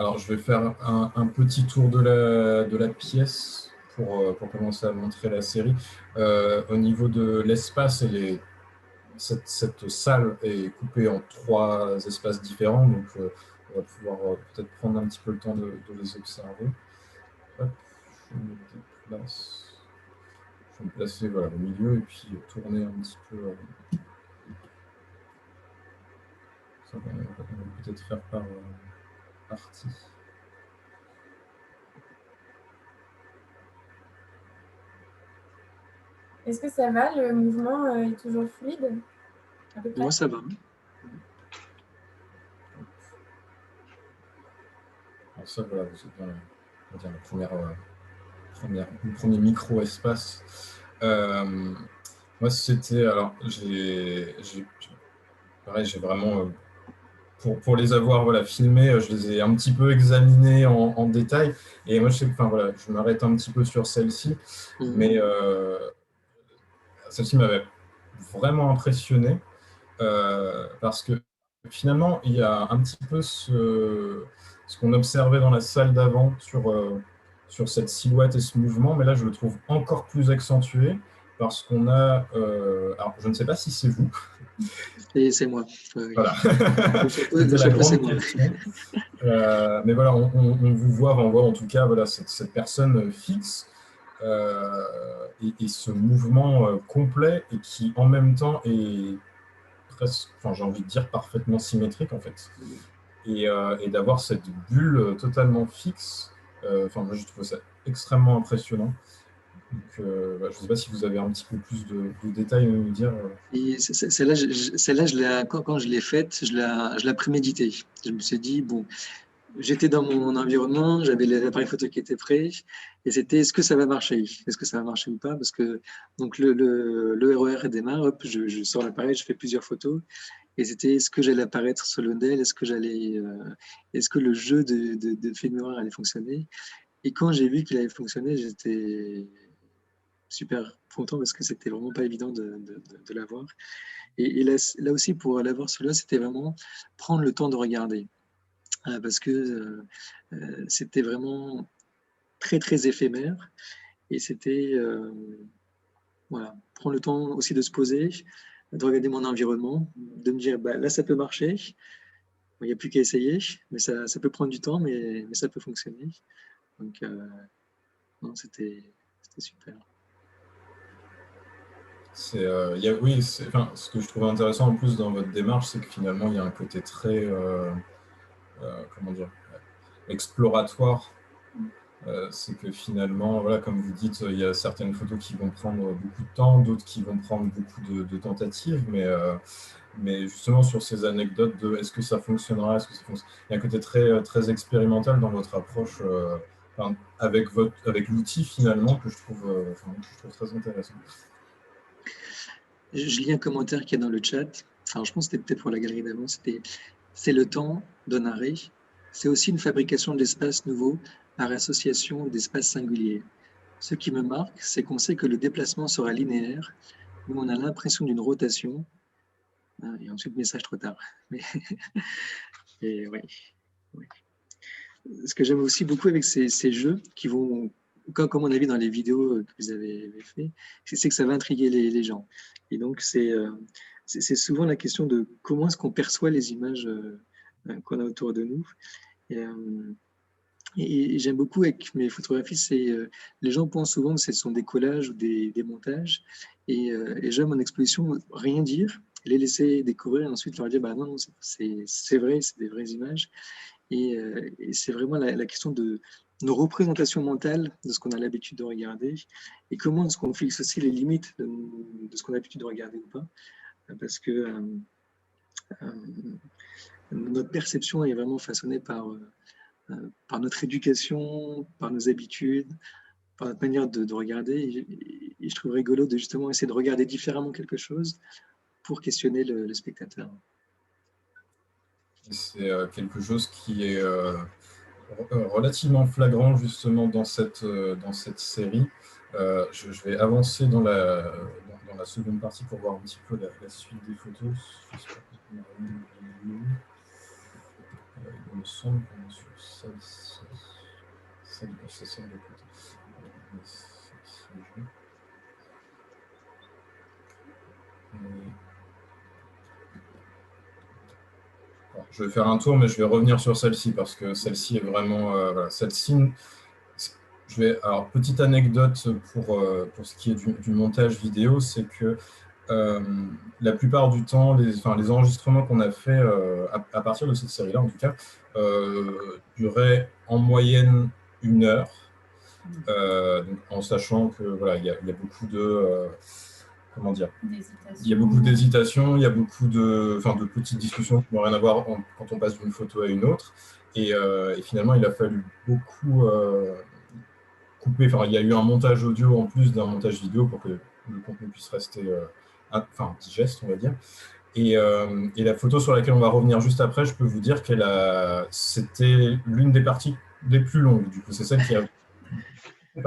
Alors, je vais faire un petit tour de la pièce pour commencer à montrer la série. Au niveau de l'espace, cette salle est coupée en 3 espaces différents, donc on va pouvoir peut-être prendre un petit peu le temps de les observer. Hop, je me déplace. Je vais me placer voilà, au milieu et puis tourner un petit peu. Ça, on va peut-être faire par partie. Est-ce que ça va? Le mouvement est toujours fluide, à peu près? Moi, ça va. Alors ça, voilà, c'est bien, on va dire, le premier micro-espace. Moi, c'était... Alors, pareil, j'ai vraiment... pour les avoir voilà, filmés, je les ai un petit peu examinés en détail. Et moi, enfin, voilà, je m'arrête un petit peu sur celle-ci. Mais celle-ci m'avait vraiment impressionné. Parce que finalement, il y a un petit peu ce qu'on observait dans la salle d'avant sur cette silhouette et ce mouvement, mais là, je le trouve encore plus accentué parce qu'on a... alors, je ne sais pas si c'est vous. Et c'est moi. Oui. Voilà. C'était la grande question. Mais voilà, on vous voit, on voit en tout cas voilà, cette personne fixe et ce mouvement complet et qui, en même temps, est presque, enfin, j'ai envie de dire parfaitement symétrique en fait. Et d'avoir cette bulle totalement fixe, enfin, moi je trouve ça extrêmement impressionnant. Donc, je ne sais pas si vous avez un petit peu plus de détails à nous dire. Et celle-là, quand je l'ai faite, je l'ai préméditée. Je me suis dit, bon, j'étais dans mon environnement, j'avais l'appareil photo qui était prêt, et c'était est-ce que ça va marcher? Est-ce que ça va marcher ou pas? Parce que donc le RER démarre, hop, je sors l'appareil, je fais plusieurs photos, et c'était est-ce que j'allais apparaître sur le modèle? Est-ce que le jeu de film noir allait fonctionner? Et quand j'ai vu qu'il avait fonctionné, j'étais super content parce que c'était vraiment pas évident de l'avoir. Et là aussi, pour l'avoir celui-là, c'était vraiment prendre le temps de regarder. Parce que c'était vraiment très, très éphémère. Et c'était, voilà, prendre le temps aussi de se poser, de regarder mon environnement, de me dire, bah, là, ça peut marcher. Il n'y a plus qu'à essayer, mais ça peut prendre du temps, mais ça peut fonctionner. Donc, non, c'était super. Oui, enfin, ce que je trouve intéressant en plus dans votre démarche, c'est que finalement, il y a un côté très, comment dire, exploratoire. C'est que finalement, voilà, comme vous dites, il y a certaines photos qui vont prendre beaucoup de temps, d'autres qui vont prendre beaucoup de tentatives, mais justement sur ces anecdotes de est-ce que ça fonctionnera, est-ce que ça fonctionne, il y a un côté très, très expérimental dans votre approche enfin, avec l'outil finalement que je trouve très intéressant. Je lis un commentaire qui est dans le chat. Alors, je pense que c'était peut-être pour la galerie d'avant. C'est le temps d'un arrêt. C'est aussi une fabrication d'espaces nouveaux par association d'espaces singuliers. Ce qui me marque, c'est qu'on sait que le déplacement sera linéaire. Nous, on a l'impression d'une rotation. Et ensuite, message trop tard. Mais, et ouais, ouais. Ce que j'aime aussi beaucoup avec ces jeux qui vont, comme on a vu dans les vidéos que vous avez fait, c'est que ça va intriguer les gens. Et donc, c'est souvent la question de comment est-ce qu'on perçoit les images qu'on a autour de nous. Et j'aime beaucoup avec mes photographies, les gens pensent souvent que ce sont des collages ou des montages. Et j'aime en exposition rien dire, les laisser découvrir et ensuite leur dire bah non, c'est vrai, c'est des vraies images. Et c'est vraiment la question de nos représentations mentales de ce qu'on a l'habitude de regarder et comment est-ce qu'on fixe aussi les limites de ce qu'on a l'habitude de regarder ou pas. Parce que notre perception est vraiment façonnée par notre éducation, par nos habitudes, par notre manière de regarder. Et je trouve rigolo de justement essayer de regarder différemment quelque chose pour questionner le spectateur. C'est quelque chose qui est relativement flagrant justement dans cette série. Je vais avancer dans la seconde partie pour voir un petit peu la suite des photos. Il me semble qu'on est sur celle-ci. C'est celle de côté. Bon, je vais faire un tour, mais je vais revenir sur celle-ci parce que celle-ci est vraiment. Voilà, celle-ci. Alors, petite anecdote pour ce qui est du montage vidéo, c'est que la plupart du temps, les enregistrements qu'on a fait à partir de cette série-là, en tout cas, duraient en moyenne 1 heure, donc, en sachant que voilà, il y a beaucoup de comment dire, il y a beaucoup d'hésitation, il y a beaucoup de petites discussions qui n'ont rien à voir quand on passe d'une photo à une autre, et finalement, il a fallu beaucoup couper. Enfin, il y a eu un montage audio en plus d'un montage vidéo pour que le contenu puisse rester digeste, on va dire. Et la photo sur laquelle on va revenir juste après, je peux vous dire c'était l'une des parties les plus longues. Du coup, c'est celle qui a